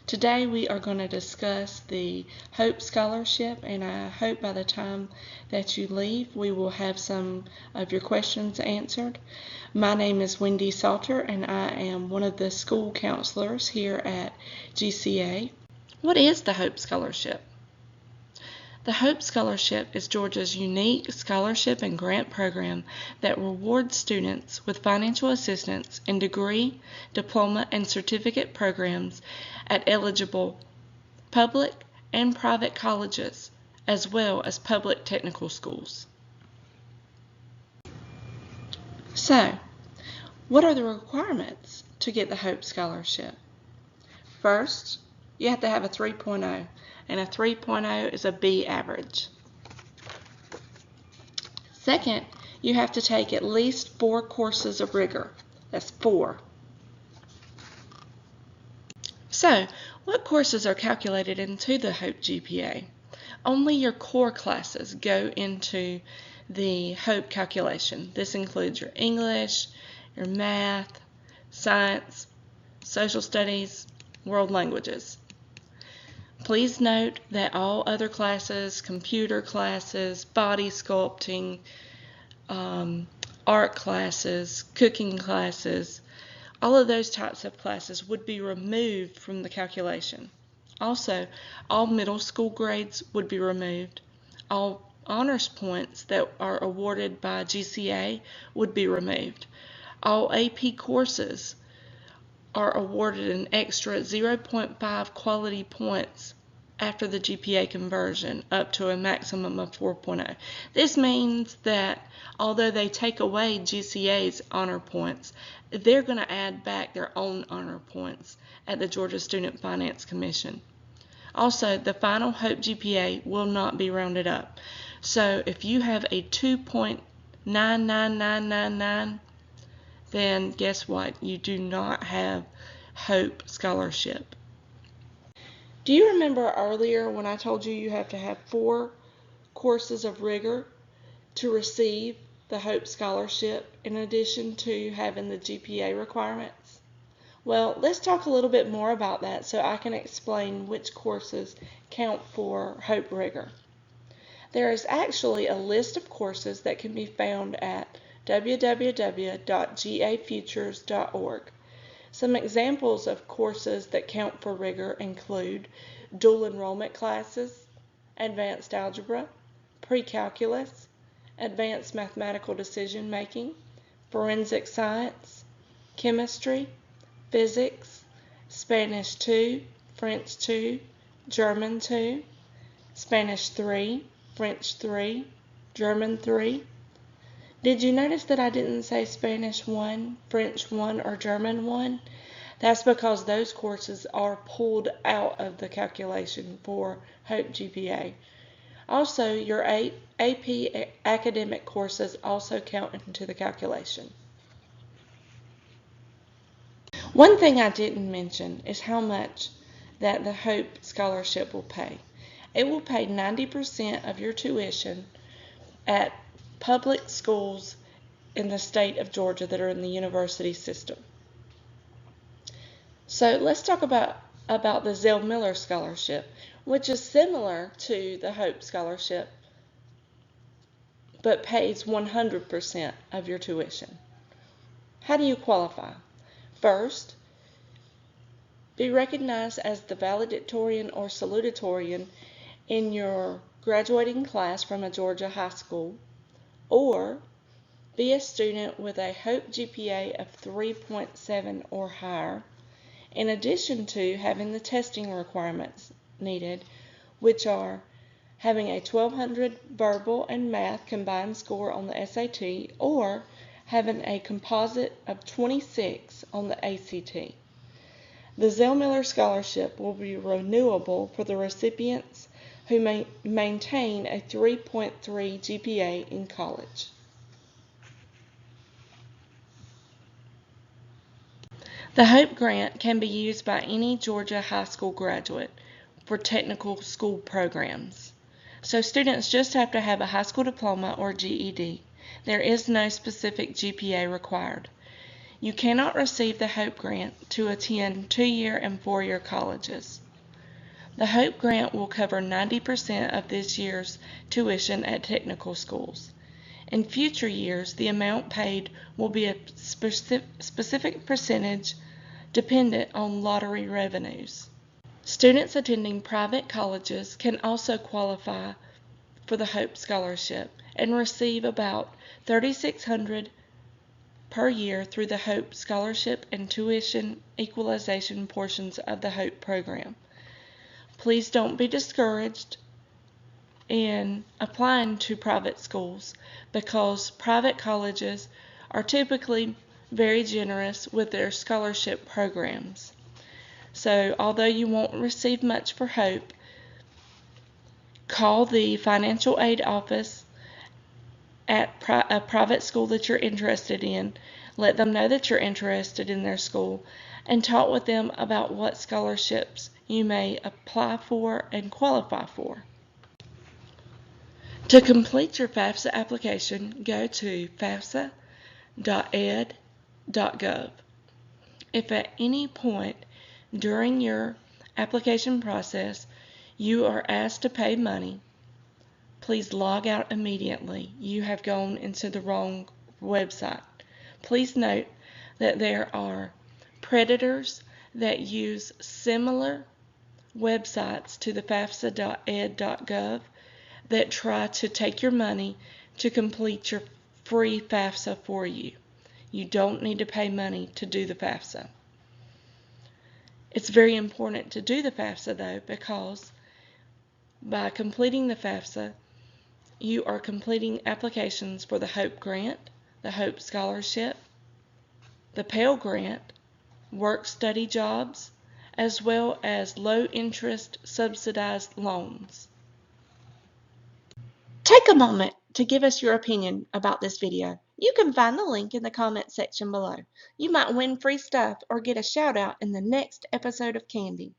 Today we are going to discuss the Hope Scholarship, and I hope by the time that you leave we will have some of your questions answered. My name is Wendy Salter, and I am one of the school counselors here at GCA. What is the Hope Scholarship? The Hope Scholarship is Georgia's unique scholarship and grant program that rewards students with financial assistance in degree, diploma, and certificate programs at eligible public and private colleges, as well as public technical schools. So, what are the requirements to get the Hope Scholarship? First, you have to have a 3.0. And a 3.0 is a B average. Second, you have to take at least 4 courses of rigor. That's 4. So, what courses are calculated into the Hope GPA? Only your core classes go into the Hope calculation. This includes your English, your math, science, social studies, world languages. Please note that all other classes, computer classes, body sculpting, art classes, cooking classes, all of those types of classes would be removed from the calculation. Also, all middle school grades would be removed. All honors points that are awarded by GCA would be removed. All AP courses are awarded an extra 0.5 quality points after the GPA conversion up to a maximum of 4.0. This means that although they take away GCA's honor points, they're going to add back their own honor points at the Georgia Student Finance Commission. Also, the final Hope GPA will not be rounded up. So if you have a 2.99999, then guess what? You do not have Hope Scholarship. Do you remember earlier when I told you you have to have 4 courses of rigor to receive the Hope Scholarship in addition to having the GPA requirements? Well, let's talk a little bit more about that so I can explain which courses count for Hope Rigor. There is actually a list of courses that can be found at www.gafutures.org. Some examples of courses that count for rigor include dual enrollment classes, advanced algebra, pre-calculus, advanced mathematical decision making, forensic science, chemistry, physics, Spanish 2, French 2, German 2, Spanish 3, French 3, German 3. Did you notice that I didn't say Spanish 1, French 1, or German 1? That's because those courses are pulled out of the calculation for Hope GPA. Also, your AP academic courses also count into the calculation. One thing I didn't mention is how much that the Hope Scholarship will pay. It will pay 90% of your tuition at public schools in the state of Georgia that are in the university system. So let's talk about the Zell Miller Scholarship, which is similar to the Hope Scholarship, but pays 100% of your tuition. How do you qualify? First, be recognized as the valedictorian or salutatorian in your graduating class from a Georgia high school, or be a student with a Hope GPA of 3.7 or higher, in addition to having the testing requirements needed, which are having a 1200 verbal and math combined score on the SAT, or having a composite of 26 on the ACT. The Zell Miller Scholarship will be renewable for the recipients who maintain a 3.3 GPA in college. The Hope Grant can be used by any Georgia high school graduate for technical school programs. So students just have to have a high school diploma or GED. There is no specific GPA required. You cannot receive the HOPE grant to attend 2-year and 4-year colleges. The HOPE grant will cover 90% of this year's tuition at technical schools. In future years, the amount paid will be a specific percentage dependent on lottery revenues. Students attending private colleges can also qualify for the HOPE scholarship and receive about $3,600 per year through the HOPE scholarship and tuition equalization portions of the HOPE program. Please don't be discouraged in applying to private schools because private colleges are typically very generous with their scholarship programs. So although you won't receive much for HOPE, call the financial aid office at a private school that you're interested in, let them know that you're interested in their school, and talk with them about what scholarships you may apply for and qualify for. To complete your FAFSA application, go to fafsa.ed.gov. If at any point during your application process you are asked to pay money, please log out immediately. You have gone into the wrong website. Please note that there are predators that use similar websites to the fafsa.ed.gov that try to take your money to complete your free FAFSA for you. You don't need to pay money to do the FAFSA. It's very important to do the FAFSA though, because by completing the FAFSA, you are completing applications for the HOPE grant, the HOPE scholarship, the Pell grant, work-study jobs, as well as low-interest subsidized loans. Take a moment to give us your opinion about this video. You can find the link in the comment section below. You might win free stuff or get a shout out in the next episode of Candy.